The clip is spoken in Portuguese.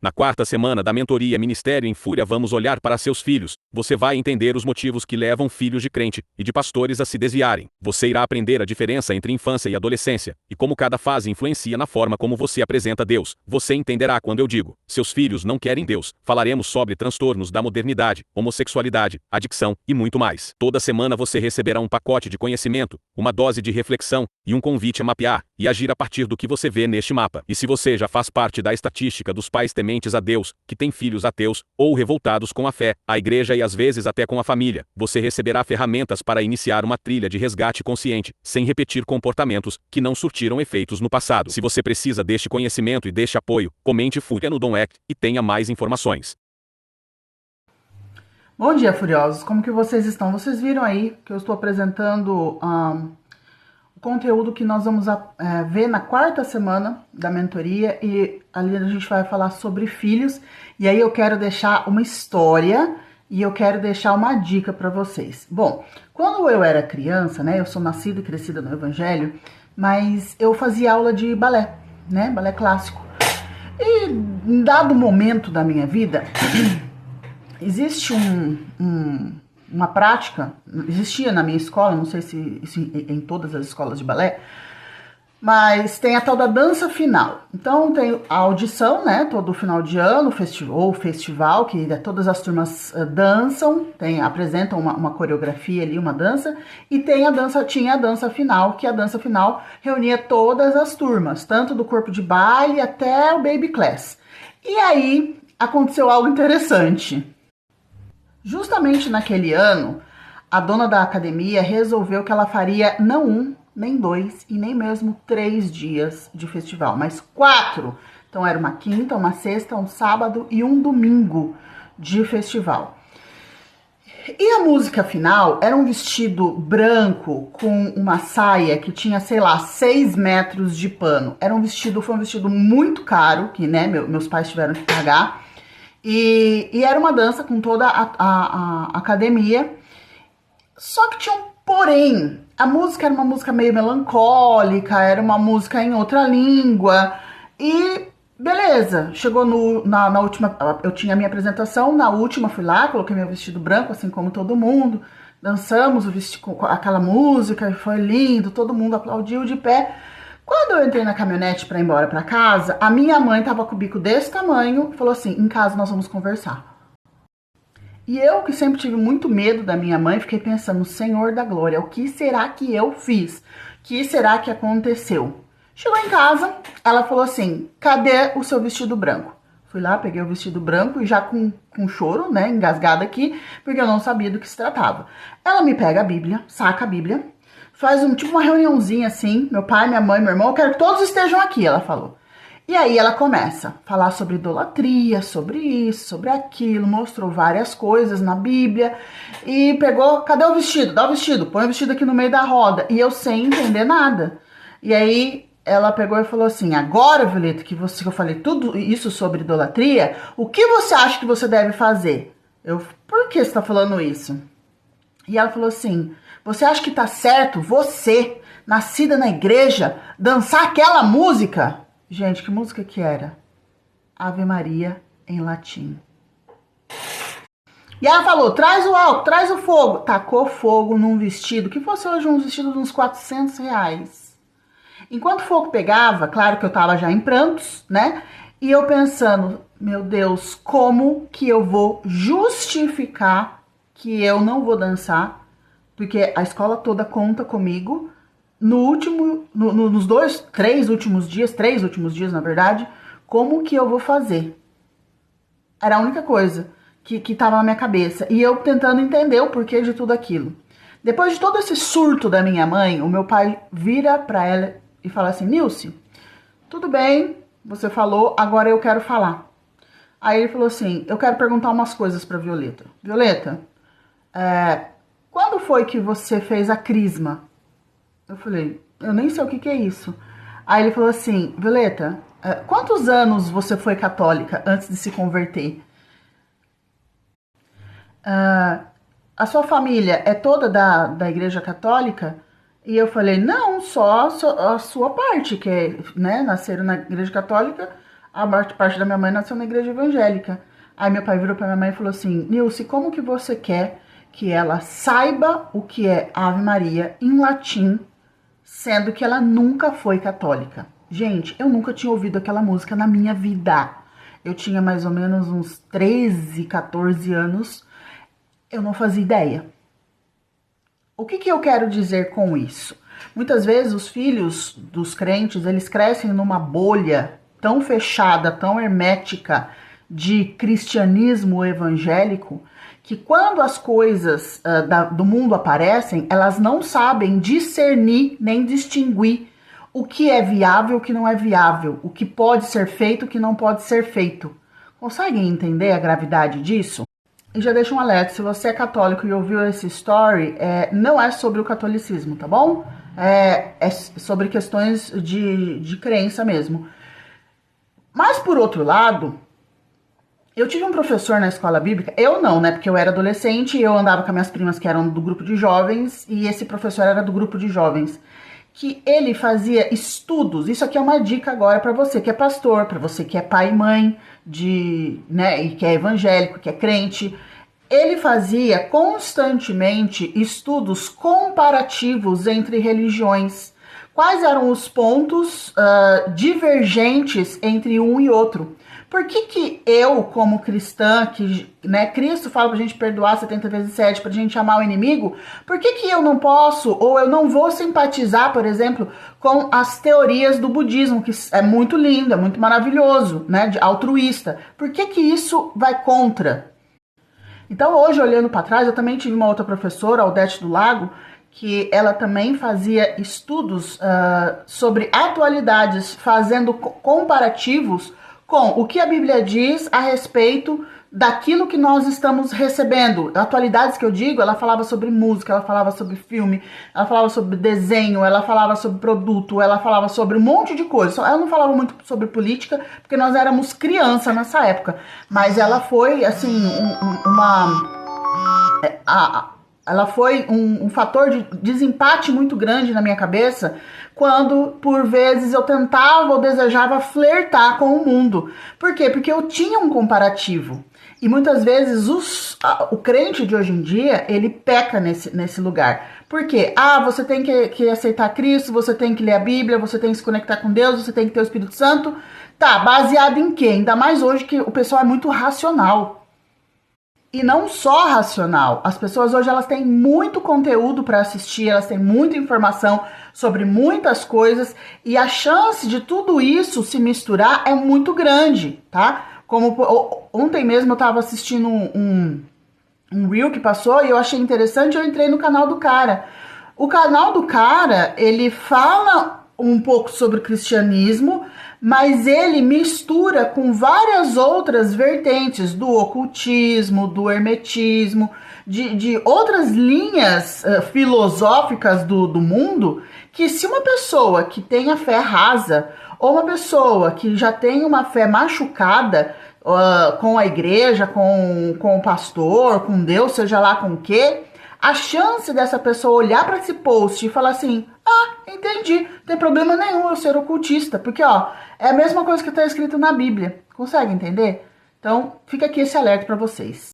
Na quarta semana da mentoria Ministério em Fúria vamos olhar para seus filhos. Você vai entender os motivos que levam filhos de crente e de pastores a se desviarem. Você irá aprender a diferença entre infância e adolescência e como cada fase influencia na forma como você apresenta Deus. Você entenderá quando eu digo: seus filhos não querem Deus. Falaremos sobre transtornos da modernidade, homossexualidade, adicção e muito mais. Toda semana você receberá um pacote de conhecimento, uma dose de reflexão e um convite a mapear e agir a partir do que você vê neste mapa. E se você já faz parte da estatística dos pais tementes a Deus, que têm filhos ateus ou revoltados com a fé, a igreja e às vezes até com a família, você receberá ferramentas para iniciar uma trilha de resgate consciente, sem repetir comportamentos que não surtiram efeitos no passado. Se você precisa deste conhecimento e deste apoio, comente Fúria no Dom Act e tenha mais informações. Bom dia, Furiosos. Como que vocês estão? Vocês viram aí que eu estou apresentando o conteúdo que nós vamos ver na quarta semana da mentoria, e ali a gente vai falar sobre filhos, e aí eu quero deixar uma história e eu quero deixar uma dica para vocês. Bom, quando eu era criança, né, eu sou nascida e crescida no Evangelho, mas eu fazia aula de balé, né, balé clássico. E em dado momento da minha vida, existe uma prática, existia na minha escola, não sei se em todas as escolas de balé, mas tem a tal da dança final. Então tem a audição, né, todo final de ano, festival, que todas as turmas dançam, apresentam uma coreografia ali, uma dança, e tinha a dança final, que a dança final reunia todas as turmas, tanto do corpo de baile até o baby class. E aí aconteceu algo interessante. Justamente naquele ano, a dona da academia resolveu que ela faria não 1, nem 2 e nem mesmo 3 dias de festival, mas 4. Então era uma quinta, uma sexta, um sábado e um domingo de festival. E a música final era um vestido branco com uma saia que tinha, sei lá, 6 metros de pano. Foi um vestido muito caro, que, né, meus pais tiveram que pagar. E era uma dança com toda a academia. Só que tinha um porém. A música era uma música meio melancólica, era uma música em outra língua. E beleza, chegou na última, eu tinha a minha apresentação, na última fui lá, coloquei meu vestido branco, assim como todo mundo. Dançamos o vestido com aquela música, foi lindo, todo mundo aplaudiu de pé. Quando eu entrei na caminhonete para ir embora para casa, a minha mãe tava com o bico desse tamanho, falou assim: em casa nós vamos conversar. E eu, que sempre tive muito medo da minha mãe, fiquei pensando: Senhor da glória, o que será que eu fiz? O que será que aconteceu? Chegou em casa, ela falou assim: cadê o seu vestido branco? Fui lá, peguei o vestido branco e já com choro, né, engasgada aqui, porque eu não sabia do que se tratava. Ela me pega a Bíblia, saca a Bíblia, faz tipo uma reuniãozinha assim, meu pai, minha mãe, meu irmão, eu quero que todos estejam aqui, ela falou. E aí ela começa a falar sobre idolatria, sobre isso, sobre aquilo, mostrou várias coisas na Bíblia e pegou, cadê o vestido? Dá o vestido, põe o vestido aqui no meio da roda. E eu sem entender nada. E aí ela pegou e falou assim: agora, Violeta, que eu falei tudo isso sobre idolatria, o que você acha que você deve fazer? Por que você tá falando isso? E ela falou assim: você acha que tá certo você, nascida na igreja, dançar aquela música? Gente, que música que era? Ave Maria em latim. E ela falou: traz o álcool, traz o fogo. Tacou fogo num vestido, que fosse hoje um vestido de uns R$400. Enquanto o fogo pegava, claro que eu tava já em prantos, né? E eu pensando: meu Deus, como que eu vou justificar que eu não vou dançar? Porque a escola toda conta comigo. Nos 3 últimos dias, na verdade, como que eu vou fazer? Era a única coisa que tava na minha cabeça. E eu tentando entender o porquê de tudo aquilo. Depois de todo esse surto da minha mãe, o meu pai vira pra ela e fala assim: Nilce, tudo bem, você falou, agora eu quero falar. Aí ele falou assim: eu quero perguntar umas coisas pra Violeta. Violeta, quando foi que você fez a crisma? Eu falei: eu nem sei o que é isso. Aí ele falou assim: Violeta, quantos anos você foi católica antes de se converter? A sua família é toda da igreja católica? E eu falei: não, só a sua parte, que é, né, nasceram na igreja católica, A maior parte da minha mãe nasceu na igreja evangélica. Aí meu pai virou pra minha mãe e falou assim: Nilce, como que você quer que ela saiba o que é Ave Maria em latim, sendo que ela nunca foi católica? Gente, eu nunca tinha ouvido aquela música na minha vida. Eu tinha mais ou menos uns 13, 14 anos. Eu não fazia ideia. O que eu quero dizer com isso? Muitas vezes os filhos dos crentes, eles crescem numa bolha tão fechada, tão hermética de cristianismo evangélico, que quando as coisas do mundo aparecem, elas não sabem discernir nem distinguir o que é viável e o que não é viável, o que pode ser feito e o que não pode ser feito. Conseguem entender a gravidade disso? E já deixo um alerta, se você é católico e ouviu esse story, não é sobre o catolicismo, tá bom? É sobre questões de crença mesmo. Mas por outro lado, eu tive um professor na escola bíblica, eu não, né? Porque eu era adolescente e eu andava com as minhas primas que eram do grupo de jovens, e esse professor era do grupo de jovens, que ele fazia estudos. Isso aqui é uma dica agora para você que é pastor, para você que é pai e mãe, né, e que é evangélico, que é crente. Ele fazia constantemente estudos comparativos entre religiões. Quais eram os pontos divergentes entre um e outro? Por que eu, como cristã, que né, Cristo fala pra gente perdoar 70 vezes 7, pra gente amar o inimigo, por que eu não posso, ou eu não vou simpatizar, por exemplo, com as teorias do budismo, que é muito lindo, é muito maravilhoso, né, de altruísta? Por que isso vai contra? Então hoje, olhando para trás, eu também tive uma outra professora, Aldete do Lago, que ela também fazia estudos sobre atualidades, fazendo comparativos com o que a Bíblia diz a respeito daquilo que nós estamos recebendo. Atualidades que eu digo, ela falava sobre música, ela falava sobre filme, ela falava sobre desenho, ela falava sobre produto, ela falava sobre um monte de coisa. Ela não falava muito sobre política, porque nós éramos criança nessa época. Mas ela foi, assim, ela foi um fator de desempate muito grande na minha cabeça quando, por vezes, eu tentava ou desejava flertar com o mundo. Por quê? Porque eu tinha um comparativo. E muitas vezes o crente de hoje em dia, ele peca nesse lugar. Por quê? Você tem que aceitar Cristo, você tem que ler a Bíblia, você tem que se conectar com Deus, você tem que ter o Espírito Santo. Tá, baseado em quê? Ainda mais hoje que o pessoal é muito racional. E não só racional, as pessoas hoje elas têm muito conteúdo para assistir, elas têm muita informação sobre muitas coisas e a chance de tudo isso se misturar é muito grande, tá? Como ontem mesmo eu estava assistindo um reel que passou e eu achei interessante, eu entrei no canal do cara. O canal do cara, ele fala um pouco sobre o cristianismo, mas ele mistura com várias outras vertentes do ocultismo, do hermetismo, de outras linhas filosóficas do mundo, que se uma pessoa que tem a fé rasa, ou uma pessoa que já tem uma fé machucada com a igreja, com o pastor, com Deus, seja lá com o quê, a chance dessa pessoa olhar para esse post e falar assim: entendi, não tem problema nenhum eu ser ocultista, porque é a mesma coisa que está escrito na Bíblia. Consegue entender? Então, fica aqui esse alerta para vocês.